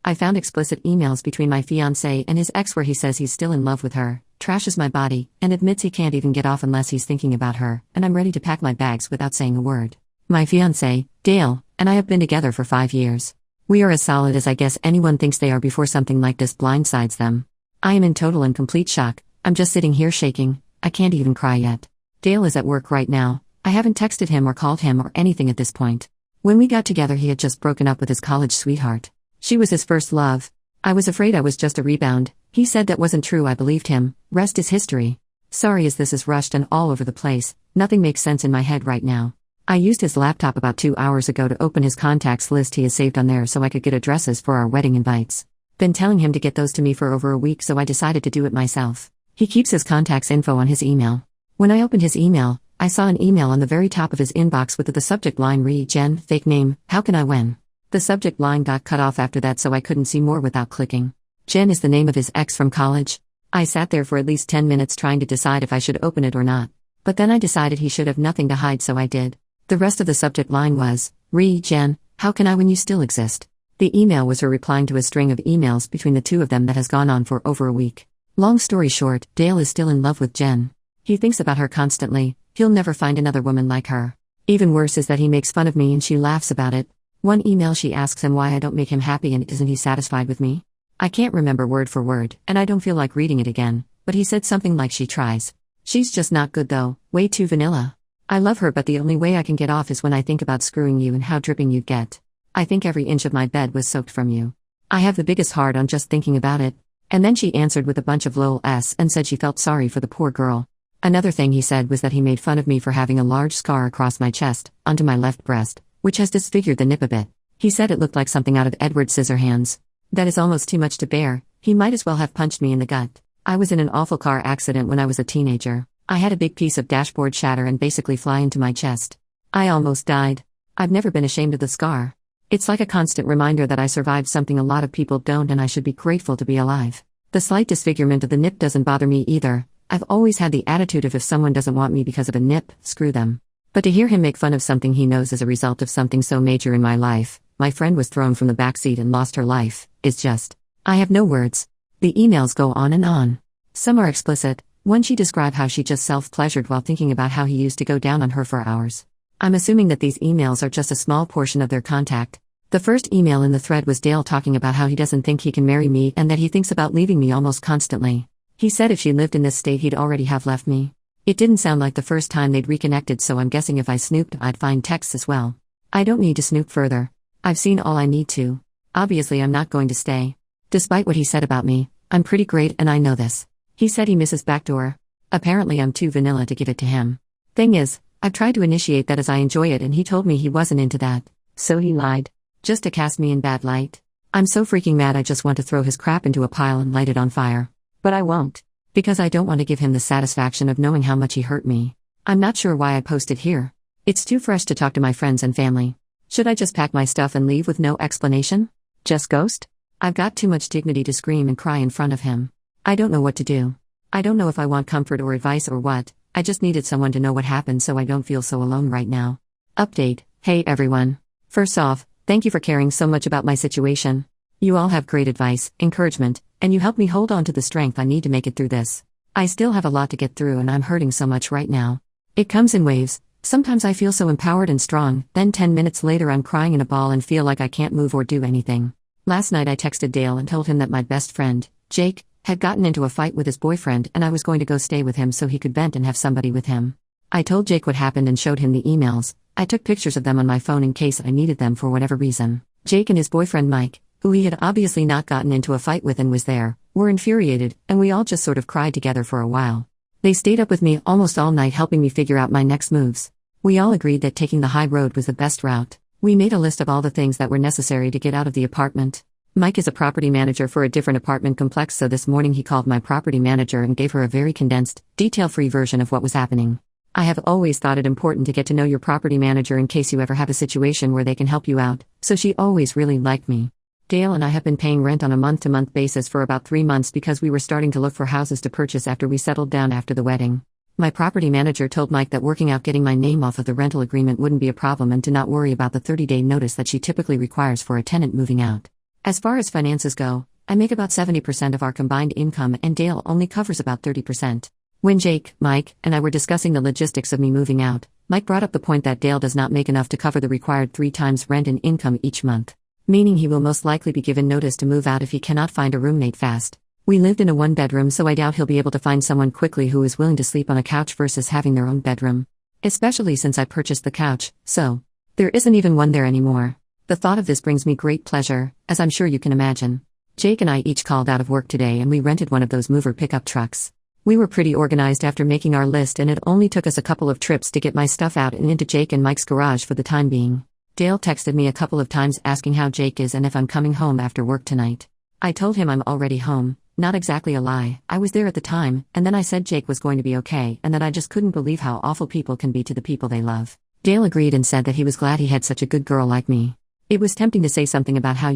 I found explicit emails between my fiancé and his ex where he says he's still in love with her, trashes my body, and admits he can't even get off unless he's thinking about her, and I'm ready to pack my bags without saying a word. My fiancé, Dale, and I have been together for 5 years. We are as solid as I guess anyone thinks they are before something like this blindsides them. I am in total and complete shock. I'm just sitting here shaking. I can't even cry yet. Dale is at work right now. I haven't texted him or called him or anything at this point. When we got together, he had just broken up with his college sweetheart. She was his first love. I was afraid I was just a rebound. He said that wasn't true. I believed him. Rest is history. Sorry as this is rushed and all over the place. Nothing makes sense in my head right now. I used his laptop about 2 hours ago to open his contacts list he has saved on there so I could get addresses for our wedding invites. Been telling him to get those to me for over a week, so I decided to do it myself. He keeps his contacts info on his email. When I opened his email, I saw an email on the very top of his inbox with the subject line Jen, fake name, how can I win? The subject line got cut off after that, so I couldn't see more without clicking. Jen is the name of his ex from college. I sat there for at least 10 minutes trying to decide if I should open it or not. But then I decided he should have nothing to hide, so I did. The rest of the subject line was, Jen, how can I when you still exist? The email was her replying to a string of emails between the two of them that has gone on for over a week. Long story short, Dale is still in love with Jen. He thinks about her constantly. He'll never find another woman like her. Even worse is that he makes fun of me and she laughs about it. One email she asks him why I don't make him happy and isn't he satisfied with me? I can't remember word for word, and I don't feel like reading it again, but he said something like she tries. She's just not good though, way too vanilla. I love her, but the only way I can get off is when I think about screwing you and how dripping you'd get. I think every inch of my bed was soaked from you. I have the biggest heart on just thinking about it. And then she answered with a bunch of lol-s and said she felt sorry for the poor girl. Another thing he said was that he made fun of me for having a large scar across my chest, onto my left breast, which has disfigured the nip a bit. He said it looked like something out of Edward Scissorhands. That is almost too much to bear. He might as well have punched me in the gut. I was in an awful car accident when I was a teenager. I had a big piece of dashboard shatter and basically fly into my chest. I almost died. I've never been ashamed of the scar. It's like a constant reminder that I survived something a lot of people don't, and I should be grateful to be alive. The slight disfigurement of the nip doesn't bother me either. I've always had the attitude of if someone doesn't want me because of a nip, screw them. But to hear him make fun of something he knows as a result of something so major in my life, my friend was thrown from the backseat and lost her life, is just... I have no words. The emails go on and on. Some are explicit. One she described how she just self-pleasured while thinking about how he used to go down on her for hours. I'm assuming that these emails are just a small portion of their contact. The first email in the thread was Dale talking about how he doesn't think he can marry me and that he thinks about leaving me almost constantly. He said if she lived in this state he'd already have left me. It didn't sound like the first time they'd reconnected, so I'm guessing if I snooped I'd find texts as well. I don't need to snoop further. I've seen all I need to. Obviously I'm not going to stay. Despite what he said about me, I'm pretty great and I know this. He said he misses backdoor. Apparently I'm too vanilla to give it to him. Thing is, I've tried to initiate that as I enjoy it and he told me he wasn't into that. So he lied. Just to cast me in bad light. I'm so freaking mad I just want to throw his crap into a pile and light it on fire. But I won't. Because I don't want to give him the satisfaction of knowing how much he hurt me. I'm not sure why I posted here. It's too fresh to talk to my friends and family. Should I just pack my stuff and leave with no explanation? Just ghost? I've got too much dignity to scream and cry in front of him. I don't know what to do. I don't know if I want comfort or advice or what. I just needed someone to know what happened so I don't feel so alone right now. Update. Hey everyone. First off, thank you for caring so much about my situation. You all have great advice, encouragement, and you help me hold on to the strength I need to make it through this. I still have a lot to get through and I'm hurting so much right now. It comes in waves. Sometimes I feel so empowered and strong, then 10 minutes later I'm crying in a ball and feel like I can't move or do anything. Last night I texted Dale and told him that my best friend, Jake, had gotten into a fight with his boyfriend and I was going to go stay with him so he could vent and have somebody with him. I told Jake what happened and showed him the emails. I took pictures of them on my phone in case I needed them for whatever reason. Jake and his boyfriend Mike, who he had obviously not gotten into a fight with and was there, were infuriated, and we all just sort of cried together for a while. They stayed up with me almost all night helping me figure out my next moves. We all agreed that taking the high road was the best route. We made a list of all the things that were necessary to get out of the apartment. Mike is a property manager for a different apartment complex, so this morning he called my property manager and gave her a very condensed, detail-free version of what was happening. I have always thought it important to get to know your property manager in case you ever have a situation where they can help you out, so she always really liked me. Dale and I have been paying rent on a month-to-month basis for about 3 months because we were starting to look for houses to purchase after we settled down after the wedding. My property manager told Mike that working out getting my name off of the rental agreement wouldn't be a problem and to not worry about the 30-day notice that she typically requires for a tenant moving out. As far as finances go, I make about 70% of our combined income and Dale only covers about 30%. When Jake, Mike, and I were discussing the logistics of me moving out, Mike brought up the point that Dale does not make enough to cover the required 3 times rent and income each month. Meaning he will most likely be given notice to move out if he cannot find a roommate fast. We lived in a 1-bedroom, so I doubt he'll be able to find someone quickly who is willing to sleep on a couch versus having their own bedroom. Especially since I purchased the couch, so there isn't even one there anymore. The thought of this brings me great pleasure, as I'm sure you can imagine. Jake and I each called out of work today and we rented one of those mover pickup trucks. We were pretty organized after making our list, and it only took us a couple of trips to get my stuff out and into Jake and Mike's garage for the time being. Dale texted me a couple of times asking how Jake is and if I'm coming home after work tonight. I told him I'm already home. Not exactly a lie, I was there at the time, and then I said Jake was going to be okay and that I just couldn't believe how awful people can be to the people they love. Dale agreed and said that he was glad he had such a good girl like me. It was tempting to say something about how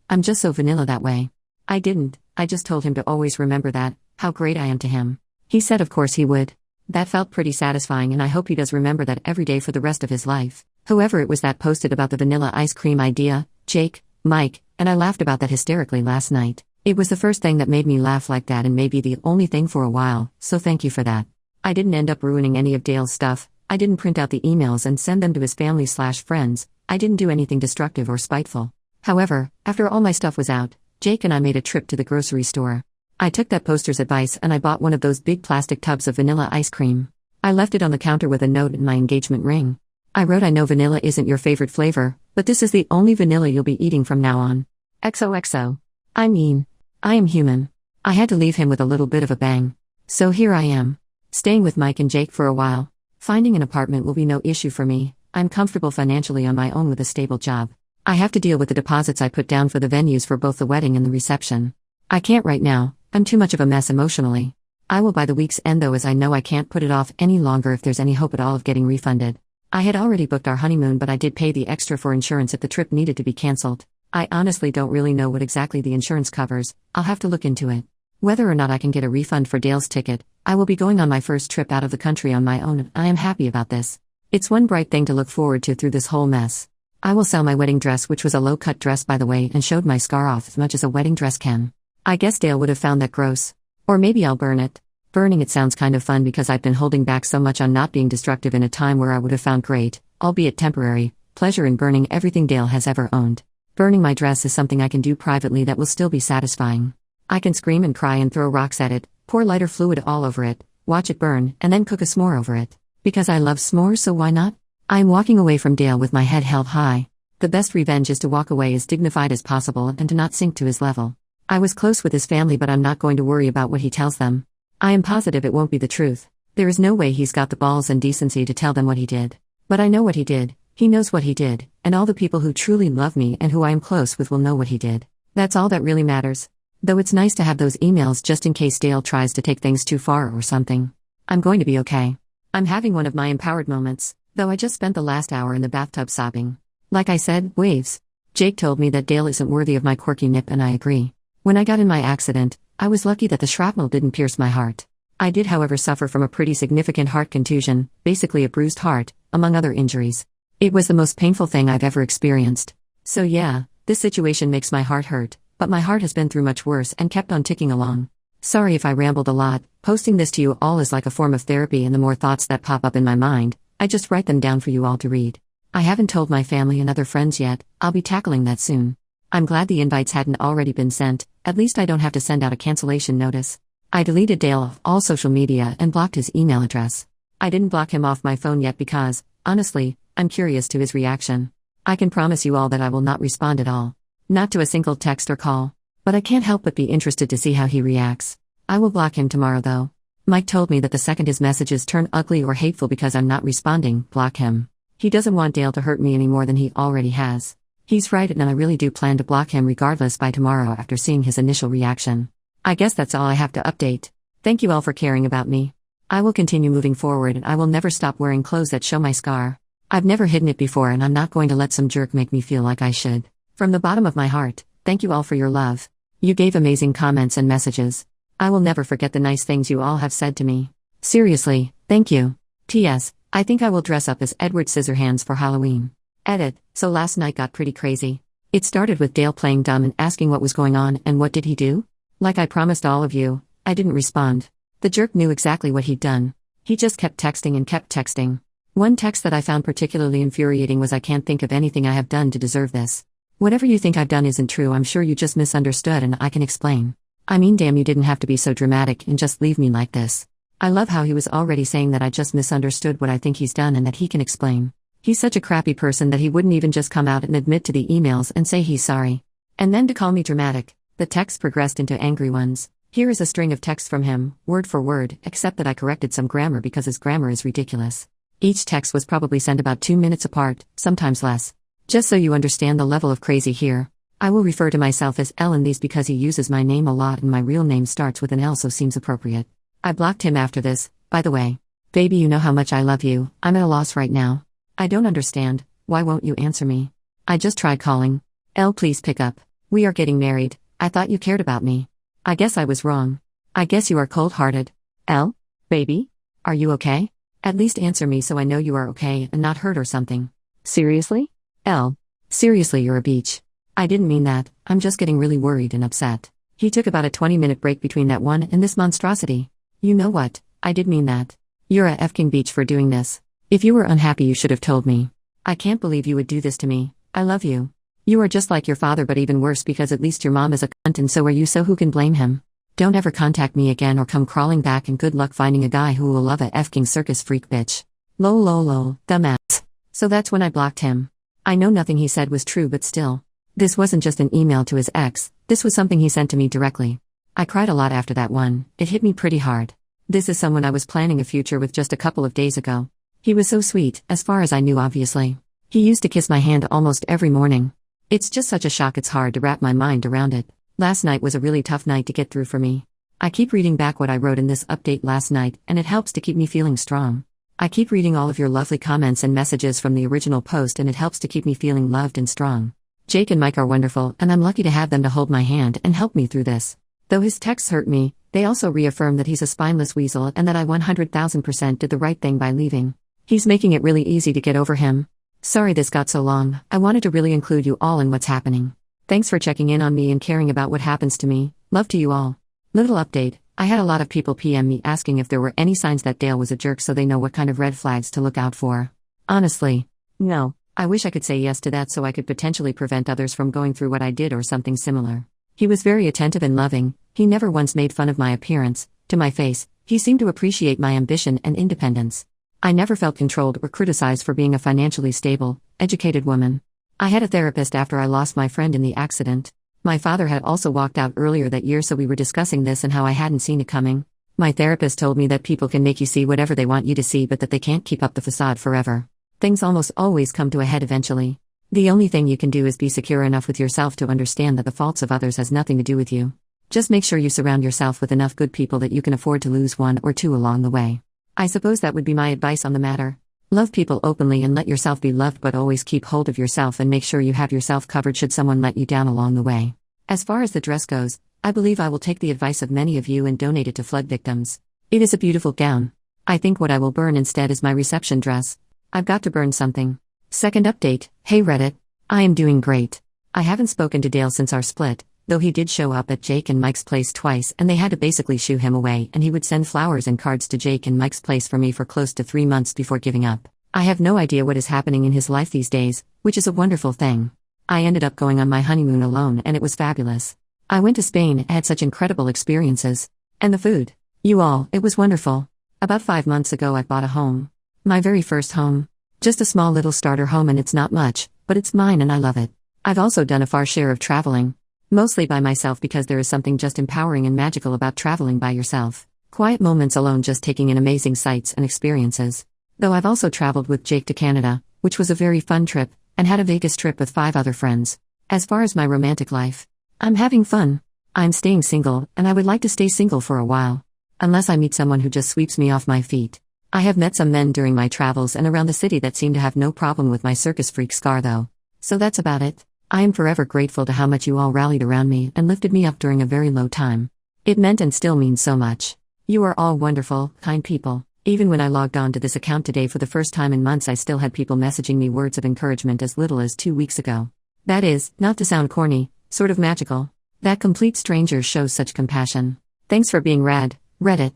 I'm just so vanilla that way. I didn't, I just told him to always remember that, how great I am to him. He said of course he would. That felt pretty satisfying, and I hope he does remember that every day for the rest of his life. Whoever it was that posted about the vanilla ice cream idea, Jake, Mike, and I laughed about that hysterically last night. It was the first thing that made me laugh like that and maybe the only thing for a while, so thank you for that. I didn't end up ruining any of Dale's stuff. I didn't print out the emails and send them to his family/friends. I didn't do anything destructive or spiteful. However, after all my stuff was out, Jake and I made a trip to the grocery store. I took that poster's advice and I bought one of those big plastic tubs of vanilla ice cream. I left it on the counter with a note and my engagement ring. I wrote, I know vanilla isn't your favorite flavor, but this is the only vanilla you'll be eating from now on. XOXO. I mean, I am human. I had to leave him with a little bit of a bang. So here I am. Staying with Mike and Jake for a while. Finding an apartment will be no issue for me. I'm comfortable financially on my own with a stable job. I have to deal with the deposits I put down for the venues for both the wedding and the reception. I can't right now, I'm too much of a mess emotionally. I will by the week's end though, as I know I can't put it off any longer if there's any hope at all of getting refunded. I had already booked our honeymoon, but I did pay the extra for insurance if the trip needed to be cancelled. I honestly don't really know what exactly the insurance covers. I'll have to look into it. Whether or not I can get a refund for Dale's ticket, I will be going on my first trip out of the country on my own, and I am happy about this. It's one bright thing to look forward to through this whole mess. I will sell my wedding dress, which was a low-cut dress by the way, and showed my scar off as much as a wedding dress can. I guess Dale would have found that gross. Or maybe I'll burn it. Burning it sounds kind of fun because I've been holding back so much on not being destructive in a time where I would have found great, albeit temporary, pleasure in burning everything Dale has ever owned. Burning my dress is something I can do privately that will still be satisfying. I can scream and cry and throw rocks at it, pour lighter fluid all over it, watch it burn, and then cook a s'more over it. Because I love s'mores, so why not? I am walking away from Dale with my head held high. The best revenge is to walk away as dignified as possible and to not sink to his level. I was close with his family, but I'm not going to worry about what he tells them. I am positive it won't be the truth. There is no way he's got the balls and decency to tell them what he did. But I know what he did. He knows what he did, and all the people who truly love me and who I am close with will know what he did. That's all that really matters. Though it's nice to have those emails just in case Dale tries to take things too far or something. I'm going to be okay. I'm having one of my empowered moments, though I just spent the last hour in the bathtub sobbing. Like I said, waves. Jake told me that Dale isn't worthy of my quirky nip, and I agree. When I got in my accident, I was lucky that the shrapnel didn't pierce my heart. I did however suffer from a pretty significant heart contusion, basically a bruised heart, among other injuries. It was the most painful thing I've ever experienced. So yeah, this situation makes my heart hurt, but my heart has been through much worse and kept on ticking along. Sorry if I rambled a lot. Posting this to you all is like a form of therapy, and the more thoughts that pop up in my mind, I just write them down for you all to read. I haven't told my family and other friends yet. I'll be tackling that soon. I'm glad the invites hadn't already been sent, at least I don't have to send out a cancellation notice. I deleted Dale off all social media and blocked his email address. I didn't block him off my phone yet because, honestly, I'm curious to his reaction. I can promise you all that I will not respond at all. Not to a single text or call. But I can't help but be interested to see how he reacts. I will block him tomorrow though. Mike told me that the second his messages turn ugly or hateful because I'm not responding, block him. He doesn't want Dale to hurt me any more than he already has. He's right, and I really do plan to block him regardless by tomorrow after seeing his initial reaction. I guess that's all I have to update. Thank you all for caring about me. I will continue moving forward, and I will never stop wearing clothes that show my scar. I've never hidden it before, and I'm not going to let some jerk make me feel like I should. From the bottom of my heart, thank you all for your love. You gave amazing comments and messages. I will never forget the nice things you all have said to me. Seriously, thank you. T.S. I think I will dress up as Edward Scissorhands for Halloween. Edit. So last night got pretty crazy. It started with Dale playing dumb and asking what was going on, and what did he do? Like I promised all of you, I didn't respond. The jerk knew exactly what he'd done. He just kept texting and kept texting. One text that I found particularly infuriating was, "I can't think of anything I have done to deserve this. Whatever you think I've done isn't true. I'm sure you just misunderstood and I can explain. I mean, damn, you didn't have to be so dramatic and just leave me like this." I love how he was already saying that I just misunderstood what I think he's done and that he can explain. He's such a crappy person that he wouldn't even just come out and admit to the emails and say he's sorry. And then to call me dramatic. The texts progressed into angry ones. Here is a string of texts from him, word for word, except that I corrected some grammar because his grammar is ridiculous. Each text was probably sent about 2 minutes apart, sometimes less. Just so you understand the level of crazy here, I will refer to myself as L in these because he uses my name a lot and my real name starts with an L, so seems appropriate. I blocked him after this, by the way. Baby, you know how much I love you. I'm at a loss right now. I don't understand. Why won't you answer me? I just tried calling. L, please pick up. We are getting married. I thought you cared about me. I guess I was wrong. I guess you are cold-hearted. L? Baby? Are you okay? At least answer me so I know you are okay and not hurt or something. Seriously? L. Seriously, you're a beach. I didn't mean that. I'm just getting really worried and upset. He took about a 20-minute break between that one and this monstrosity. You know what? I did mean that. You're a f***ing beach for doing this. If you were unhappy, you should have told me. I can't believe you would do this to me. I love you. You are just like your father, but even worse because at least your mom is a cunt and so are you, so who can blame him? Don't ever contact me again or come crawling back, and good luck finding a guy who will love a f***ing circus freak bitch. Lol lol lol, dumbass. So that's when I blocked him. I know nothing he said was true, but still. This wasn't just an email to his ex, this was something he sent to me directly. I cried a lot after that one. It hit me pretty hard. This is someone I was planning a future with just a couple of days ago. He was so sweet, as far as I knew, obviously. He used to kiss my hand almost every morning. It's just such a shock, it's hard to wrap my mind around it. Last night was a really tough night to get through for me. I keep reading back what I wrote in this update last night, and it helps to keep me feeling strong. I keep reading all of your lovely comments and messages from the original post, and it helps to keep me feeling loved and strong. Jake and Mike are wonderful, and I'm lucky to have them to hold my hand and help me through this. Though his texts hurt me, they also reaffirm that he's a spineless weasel and that I 100,000% did the right thing by leaving. He's making it really easy to get over him. Sorry this got so long. I wanted to really include you all in what's happening. Thanks for checking in on me and caring about what happens to me. Love to you all. Little update. I had a lot of people PM me asking if there were any signs that Dale was a jerk so they know what kind of red flags to look out for. Honestly, no. I wish I could say yes to that so I could potentially prevent others from going through what I did or something similar. He was very attentive and loving. He never once made fun of my appearance. To my face, he seemed to appreciate my ambition and independence. I never felt controlled or criticized for being a financially stable, educated woman. I had a therapist after I lost my friend in the accident. My father had also walked out earlier that year, so we were discussing this and how I hadn't seen it coming. My therapist told me that people can make you see whatever they want you to see, but that they can't keep up the facade forever. Things almost always come to a head eventually. The only thing you can do is be secure enough with yourself to understand that the faults of others has nothing to do with you. Just make sure you surround yourself with enough good people that you can afford to lose one or two along the way. I suppose that would be my advice on the matter. Love people openly and let yourself be loved, but always keep hold of yourself and make sure you have yourself covered should someone let you down along the way. As far as the dress goes, I believe I will take the advice of many of you and donate it to flood victims. It is a beautiful gown. I think what I will burn instead is my reception dress. I've got to burn something. Second update. Hey Reddit. I am doing great. I haven't spoken to Dale since our split, though he did show up at Jake and Mike's place twice and they had to basically shoo him away, and he would send flowers and cards to Jake and Mike's place for me for close to 3 months before giving up. I have no idea what is happening in his life these days, which is a wonderful thing. I ended up going on my honeymoon alone and it was fabulous. I went to Spain, had such incredible experiences. And the food. You all, it was wonderful. About 5 months ago I bought a home. My very first home. Just a small little starter home, and it's not much, but it's mine and I love it. I've also done a fair share of traveling. Mostly by myself because there is something just empowering and magical about traveling by yourself. Quiet moments alone, just taking in amazing sights and experiences. Though I've also traveled with Jake to Canada, which was a very fun trip, and had a Vegas trip with 5 other friends. As far as my romantic life, I'm having fun. I'm staying single, and I would like to stay single for a while. Unless I meet someone who just sweeps me off my feet. I have met some men during my travels and around the city that seem to have no problem with my circus freak scar though. So that's about it. I am forever grateful to how much you all rallied around me and lifted me up during a very low time. It meant and still means so much. You are all wonderful, kind people. Even when I logged on to this account today for the first time in months, I still had people messaging me words of encouragement as little as 2 weeks ago. That is, not to sound corny, sort of magical. That complete stranger shows such compassion. Thanks for being rad, Reddit.